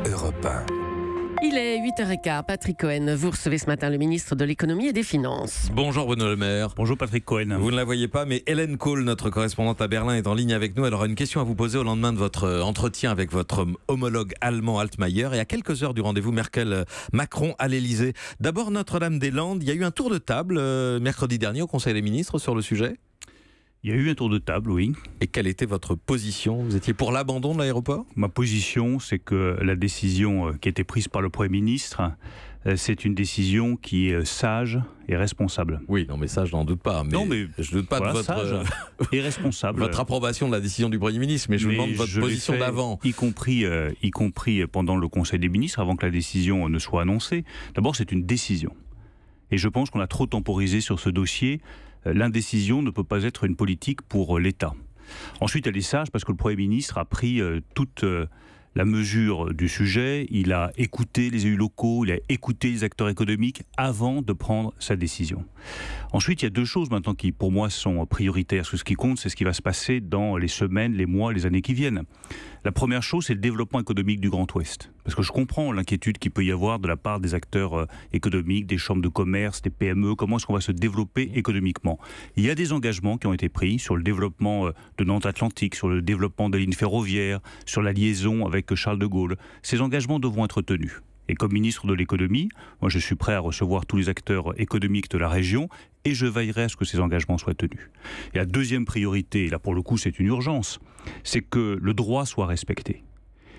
Europe 1. Il est 8h15. Patrick Cohen, vous recevez ce matin le ministre de l'économie et des finances. Bonjour Bruno Le Maire. Bonjour Patrick Cohen. Vous ne la voyez pas, mais Hélène Kohl, notre correspondante à Berlin, est en ligne avec nous. Elle aura une question à vous poser au lendemain de votre entretien avec votre homologue allemand Altmaier et à quelques heures du rendez-vous Merkel-Macron à l'Elysée. D'abord Notre-Dame-des-Landes. Il y a eu un tour de table mercredi dernier au Conseil des ministres sur le sujet. Il y a eu un tour de table, oui. Et quelle était votre position? Vous étiez pour l'abandon de l'aéroport? Ma position, c'est que la décision qui a été prise par le Premier ministre, c'est une décision qui est sage et responsable. Oui, non mais ça je n'en doute pas. Non, mais je ne doute pas voilà, de votre sage et responsable. Votre approbation de la décision du Premier ministre, mais je vous demande votre position d'avant. Y compris pendant le Conseil des ministres, avant que la décision ne soit annoncée. D'abord, c'est une décision. Et je pense qu'on a trop temporisé sur ce dossier. L'indécision ne peut pas être une politique pour l'État. Ensuite, elle est sage parce que le Premier ministre a pris toute la mesure du sujet. Il a écouté les élus locaux, il a écouté les acteurs économiques avant de prendre sa décision. Ensuite, il y a deux choses maintenant qui, pour moi, sont prioritaires. Ce qui compte, c'est ce qui va se passer dans les semaines, les mois, les années qui viennent. La première chose, c'est le développement économique du Grand Ouest. Parce que je comprends l'inquiétude qu'il peut y avoir de la part des acteurs économiques, des chambres de commerce, des PME. Comment est-ce qu'on va se développer économiquement? Il y a des engagements qui ont été pris sur le développement de Nantes Atlantique, sur le développement de lignes ferroviaires, sur la liaison avec Charles de Gaulle. Ces engagements devront être tenus. Et comme ministre de l'économie, moi je suis prêt à recevoir tous les acteurs économiques de la région et je veillerai à ce que ces engagements soient tenus. Et la deuxième priorité, et là pour le coup c'est une urgence, c'est que le droit soit respecté.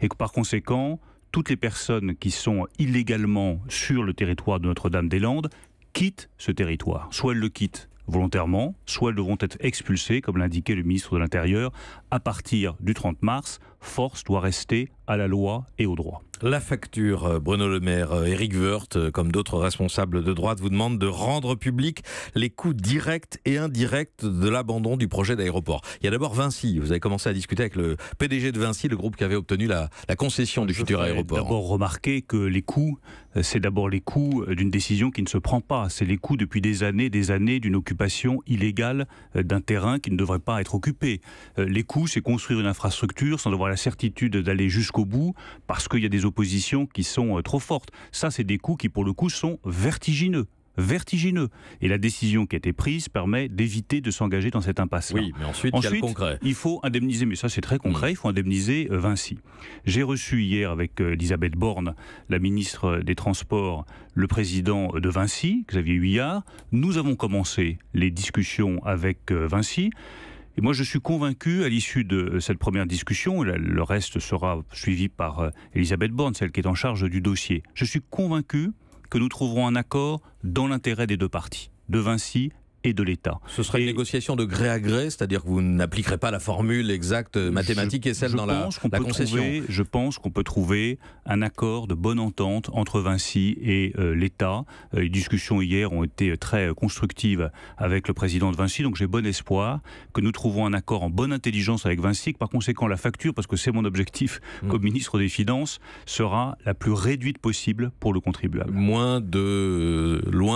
Et que par conséquent, toutes les personnes qui sont illégalement sur le territoire de Notre-Dame-des-Landes quittent ce territoire. Soit elles le quittent volontairement, soit elles devront être expulsées, comme l'indiquait le ministre de l'Intérieur, à partir du 30 mars. Force doit rester à la loi et au droit. La facture, Bruno Le Maire, Éric Woerth, comme d'autres responsables de droite, vous demande de rendre public les coûts directs et indirects de l'abandon du projet d'aéroport. Il y a d'abord Vinci. Vous avez commencé à discuter avec le PDG de Vinci, le groupe qui avait obtenu la concession du futur aéroport. D'abord remarquer que les coûts, c'est d'abord les coûts d'une décision qui ne se prend pas. C'est les coûts depuis des années d'une occupation illégale d'un terrain qui ne devrait pas être occupé. Les coûts, c'est construire une infrastructure sans avoir la certitude d'aller jusqu'au bout parce qu'il y a des oppositions qui sont trop fortes. Ça, c'est des coûts qui, pour le coup, sont vertigineux. Et la décision qui a été prise permet d'éviter de s'engager dans cette impasse-là. Oui, mais ensuite, il y a le concret. Il faut indemniser, mais ça c'est très concret, il faut indemniser Vinci. J'ai reçu hier avec Elisabeth Borne, la ministre des Transports, le président de Vinci, Xavier Huillard. Nous avons commencé les discussions avec Vinci. Et moi, je suis convaincu, à l'issue de cette première discussion, le reste sera suivi par Elisabeth Borne, celle qui est en charge du dossier. Je suis convaincu que nous trouverons un accord dans l'intérêt des deux parties, de Vinci et de l'État. Ce sera une négociation de gré à gré, c'est-à-dire que vous n'appliquerez pas la formule exacte mathématique et celle dans la concession. Je pense qu'on peut trouver un accord de bonne entente entre Vinci et l'État. Les discussions hier ont été très constructives avec le président de Vinci, donc j'ai bon espoir que nous trouvons un accord en bonne intelligence avec Vinci, et que par conséquent la facture, parce que c'est mon objectif comme ministre des Finances, sera la plus réduite possible pour le contribuable. Loin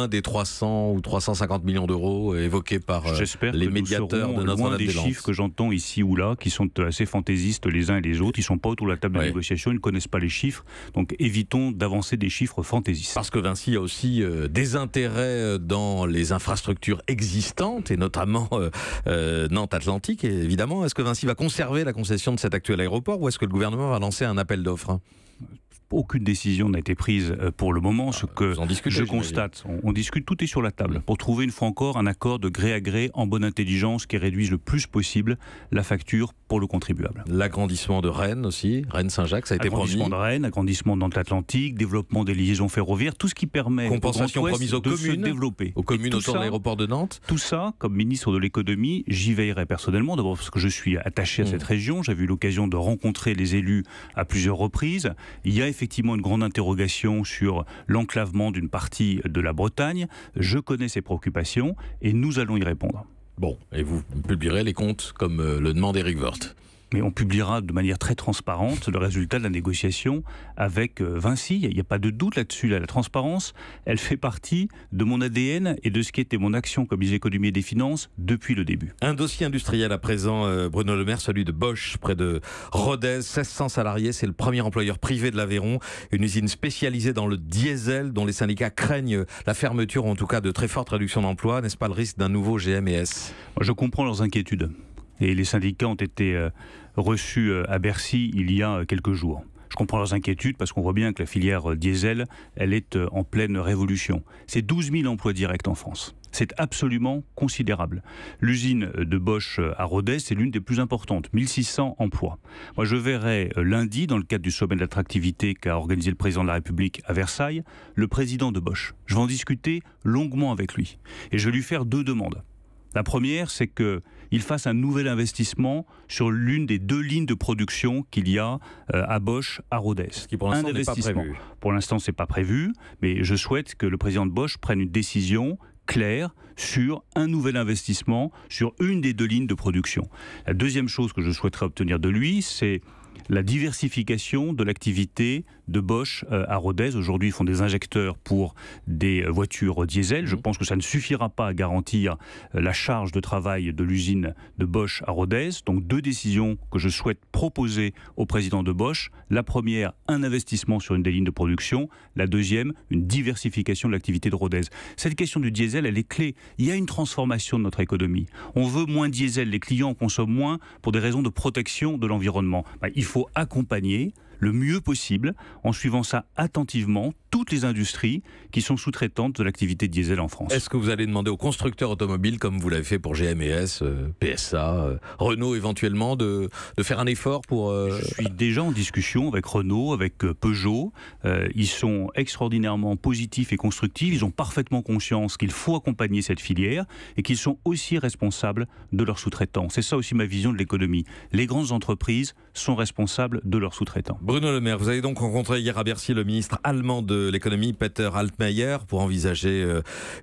des 300 ou 350 millions d'euros évoqués par les médiateurs de Notre-Dame-des-Landes. Loin des chiffres que j'entends ici ou là, qui sont assez fantaisistes les uns et les autres. Ils ne sont pas autour de la table de négociation, ils ne connaissent pas les chiffres. Donc évitons d'avancer des chiffres fantaisistes. Parce que Vinci a aussi des intérêts dans les infrastructures existantes, et notamment Nantes Atlantique, évidemment. Est-ce que Vinci va conserver la concession de cet actuel aéroport ou est-ce que le gouvernement va lancer un appel d'offres ? Aucune décision n'a été prise pour le moment. Ce que je constate, on discute, tout est sur la table pour trouver une fois encore un accord de gré à gré en bonne intelligence qui réduise le plus possible la facture pour le contribuable. L'agrandissement de Rennes aussi, Rennes-Saint-Jacques, ça a été promis. Agrandissement de Rennes, agrandissement de Nantes Atlantique, développement des liaisons ferroviaires, tout ce qui permet compensation promise aux communes, se développer. Aux communes autour de l'aéroport de Nantes. Tout ça, comme ministre de l'économie, j'y veillerai personnellement. D'abord parce que je suis attaché à cette région. J'avais eu l'occasion de rencontrer les élus à plusieurs reprises. Il y a effectivement une grande interrogation sur l'enclavement d'une partie de la Bretagne. Je connais ces préoccupations et nous allons y répondre. Bon, et vous publierez les comptes comme le demande Éric Woerth. Mais on publiera de manière très transparente le résultat de la négociation avec Vinci. Il n'y a pas de doute là-dessus. La transparence, elle fait partie de mon ADN et de ce qui était mon action comme ministre de l'économie et des finances depuis le début. Un dossier industriel à présent, Bruno Le Maire, celui de Bosch, près de Rodez, 1600 salariés. C'est le premier employeur privé de l'Aveyron. Une usine spécialisée dans le diesel, dont les syndicats craignent la fermeture, ou en tout cas de très fortes réductions d'emplois. N'est-ce pas le risque d'un nouveau GMS? Je comprends leurs inquiétudes. Et les syndicats ont été reçus à Bercy il y a quelques jours. Je comprends leurs inquiétudes parce qu'on voit bien que la filière diesel, elle est en pleine révolution. C'est 12 000 emplois directs en France. C'est absolument considérable. L'usine de Bosch à Rodez, c'est l'une des plus importantes, 1600 emplois. Moi, je verrai lundi, dans le cadre du sommet de l'attractivité qu'a organisé le président de la République à Versailles, le président de Bosch. Je vais en discuter longuement avec lui. Et je vais lui faire 2 demandes. La première, c'est qu'il fasse un nouvel investissement sur l'une des 2 lignes de production qu'il y a à Bosch, à Rodez. Ce qui pour l'instant n'est pas prévu. Pour l'instant, ce n'est pas prévu, mais je souhaite que le président de Bosch prenne une décision claire sur un nouvel investissement sur une des 2 lignes de production. La deuxième chose que je souhaiterais obtenir de lui, c'est la diversification de l'activité de Bosch à Rodez. Aujourd'hui, ils font des injecteurs pour des voitures diesel. Je pense que ça ne suffira pas à garantir la charge de travail de l'usine de Bosch à Rodez. Donc 2 décisions que je souhaite proposer au président de Bosch. La première, un investissement sur une des lignes de production. La deuxième, une diversification de l'activité de Rodez. Cette question du diesel, elle est clé. Il y a une transformation de notre économie. On veut moins diesel, les clients consomment moins pour des raisons de protection de l'environnement. Il faut accompagner le mieux possible en suivant ça attentivement toutes les industries qui sont sous-traitantes de l'activité diesel en France. Est-ce que vous allez demander aux constructeurs automobiles, comme vous l'avez fait pour GMS, PSA, Renault éventuellement, de faire un effort pour... Je suis déjà en discussion avec Renault, avec Peugeot. Ils sont extraordinairement positifs et constructifs. Ils ont parfaitement conscience qu'il faut accompagner cette filière et qu'ils sont aussi responsables de leurs sous-traitants. C'est ça aussi ma vision de l'économie. Les grandes entreprises sont responsables de leurs sous-traitants. Bruno Le Maire, vous avez donc rencontré hier à Bercy le ministre allemand de l'économie, Peter Altmaier, pour envisager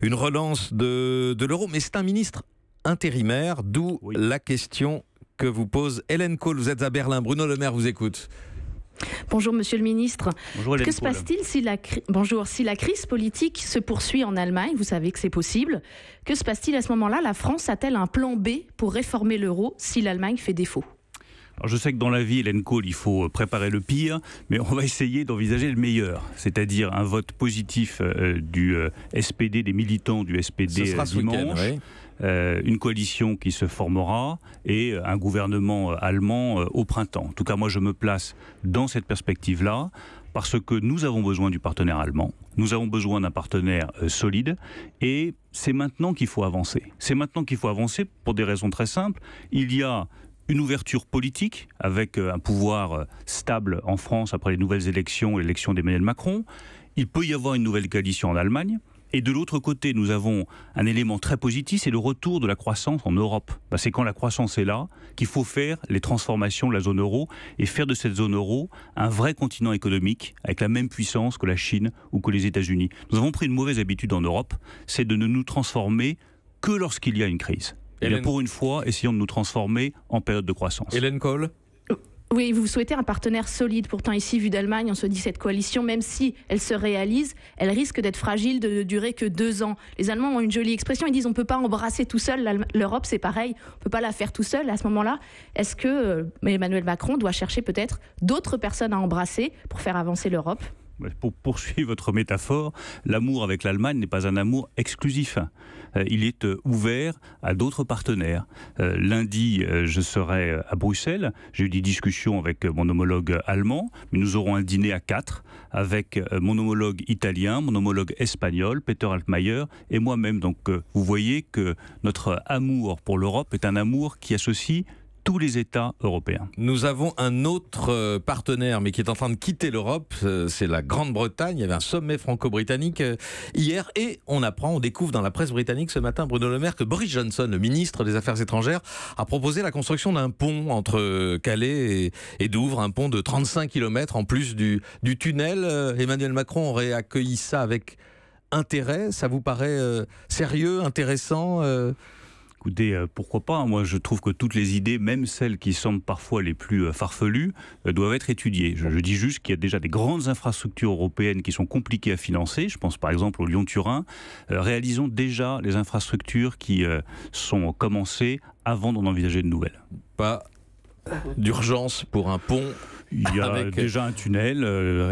une relance de l'euro. Mais c'est un ministre intérimaire, d'où la question que vous pose Hélène Kohl. Vous êtes à Berlin. Bruno Le Maire vous écoute. Bonjour Monsieur le Ministre. Bonjour Hélène Que se passe-t-il si la crise politique se poursuit en Allemagne? Vous savez que c'est possible. Que se passe-t-il à ce moment-là? La France a-t-elle un plan B pour réformer l'euro si l'Allemagne fait défaut? Alors je sais que dans la vie, Hélène Kohl, il faut préparer le pire, mais on va essayer d'envisager le meilleur, c'est-à-dire un vote positif du SPD, des militants du SPD dimanche, une coalition qui se formera et un gouvernement allemand au printemps. En tout cas, moi je me place dans cette perspective-là, parce que nous avons besoin du partenaire allemand, nous avons besoin d'un partenaire solide, et c'est maintenant qu'il faut avancer. C'est maintenant qu'il faut avancer pour des raisons très simples. Il y a une ouverture politique avec un pouvoir stable en France après les nouvelles élections, l'élection d'Emmanuel Macron. Il peut y avoir une nouvelle coalition en Allemagne. Et de l'autre côté, nous avons un élément très positif, c'est le retour de la croissance en Europe. C'est quand la croissance est là qu'il faut faire les transformations de la zone euro et faire de cette zone euro un vrai continent économique avec la même puissance que la Chine ou que les États-Unis. Nous avons pris une mauvaise habitude en Europe, c'est de ne nous transformer que lorsqu'il y a une crise. Et bien pour une fois, essayons de nous transformer en période de croissance. Hélène Kohl ? Oui, vous souhaitez un partenaire solide. Pourtant, ici, vu d'Allemagne, on se dit cette coalition, même si elle se réalise, elle risque d'être fragile, de ne durer que 2 ans. Les Allemands ont une jolie expression, ils disent on ne peut pas embrasser tout seul. L'Europe, c'est pareil, on ne peut pas la faire tout seul. À ce moment-là, est-ce que Emmanuel Macron doit chercher peut-être d'autres personnes à embrasser pour faire avancer l'Europe ? Pour poursuivre votre métaphore, l'amour avec l'Allemagne n'est pas un amour exclusif. Il est ouvert à d'autres partenaires. Lundi, je serai à Bruxelles. J'ai eu des discussions avec mon homologue allemand, mais nous aurons un dîner à 4 avec mon homologue italien, mon homologue espagnol, Peter Altmaier, et moi-même. Donc vous voyez que notre amour pour l'Europe est un amour qui associe tous les États européens. Nous avons un autre partenaire, mais qui est en train de quitter l'Europe, c'est la Grande-Bretagne. Il y avait un sommet franco-britannique hier, et on découvre dans la presse britannique ce matin, Bruno Le Maire, que Boris Johnson, le ministre des Affaires étrangères, a proposé la construction d'un pont entre Calais et Douvres, un pont de 35 km en plus du tunnel. Emmanuel Macron aurait accueilli ça avec intérêt. Ça vous paraît sérieux, intéressant Écoutez, pourquoi pas? Moi, je trouve que toutes les idées, même celles qui semblent parfois les plus farfelues, doivent être étudiées. Je dis juste qu'il y a déjà des grandes infrastructures européennes qui sont compliquées à financer. Je pense par exemple au Lyon-Turin. Réalisons déjà les infrastructures qui sont commencées avant d'en envisager de nouvelles. Pas d'urgence pour un pont. Il y a déjà un tunnel,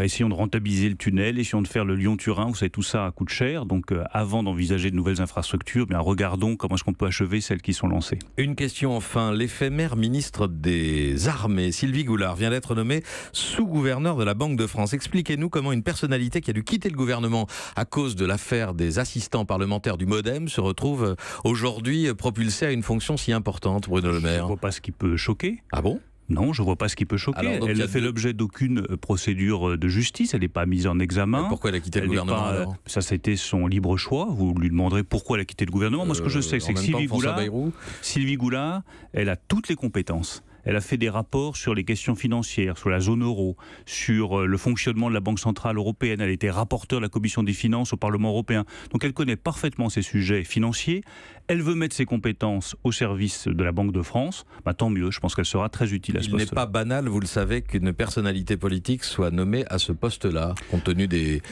essayons de rentabiliser le tunnel, essayons de faire le Lyon-Turin, vous savez, tout ça coûte cher, donc avant d'envisager de nouvelles infrastructures, bien, regardons comment est-ce qu'on peut achever celles qui sont lancées. Une question enfin, l'éphémère ministre des Armées, Sylvie Goulard, vient d'être nommée sous-gouverneur de la Banque de France. Expliquez-nous comment une personnalité qui a dû quitter le gouvernement à cause de l'affaire des assistants parlementaires du MoDem se retrouve aujourd'hui propulsée à une fonction si importante, Bruno Le Maire. Je ne vois pas ce qui peut choquer. Ah bon ? Non, je ne vois pas ce qui peut choquer. Alors, elle ne fait l'objet d'aucune procédure de justice, elle n'est pas mise en examen. Mais pourquoi elle a quitté le gouvernement alors ? Ça, c'était son libre choix. Vous lui demanderez pourquoi elle a quitté le gouvernement. Moi, ce que je sais, c'est que Sylvie Goulard, elle a toutes les compétences. Elle a fait des rapports sur les questions financières, sur la zone euro, sur le fonctionnement de la Banque Centrale Européenne. Elle était rapporteure de la Commission des Finances au Parlement Européen. Donc elle connaît parfaitement ces sujets financiers. Elle veut mettre ses compétences au service de la Banque de France. Tant mieux, je pense qu'elle sera très utile à ce poste. Il n'est pas banal, vous le savez, qu'une personnalité politique soit nommée à ce poste-là, compte tenu des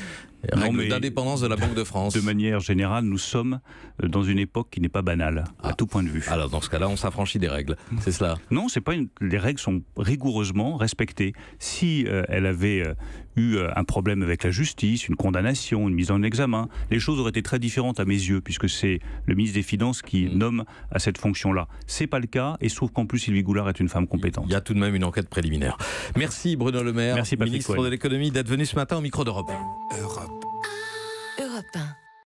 règles d'indépendance de la Banque de France. De manière générale, nous sommes dans une époque qui n'est pas banale, à tout point de vue. Alors dans ce cas-là, on s'affranchit des règles, c'est cela? Non, c'est pas les règles sont rigoureusement respectées. Si elle avait eu un problème avec la justice, une condamnation, une mise en examen, les choses auraient été très différentes à mes yeux, puisque c'est le ministre des Finances qui nomme à cette fonction-là. C'est pas le cas, et sauf qu'en plus Sylvie Goulard est une femme compétente. Il y a tout de même une enquête préliminaire. Merci Bruno Le Maire, ministre de l'économie, d'être venu ce matin au micro d'Europe 1. Europe 1.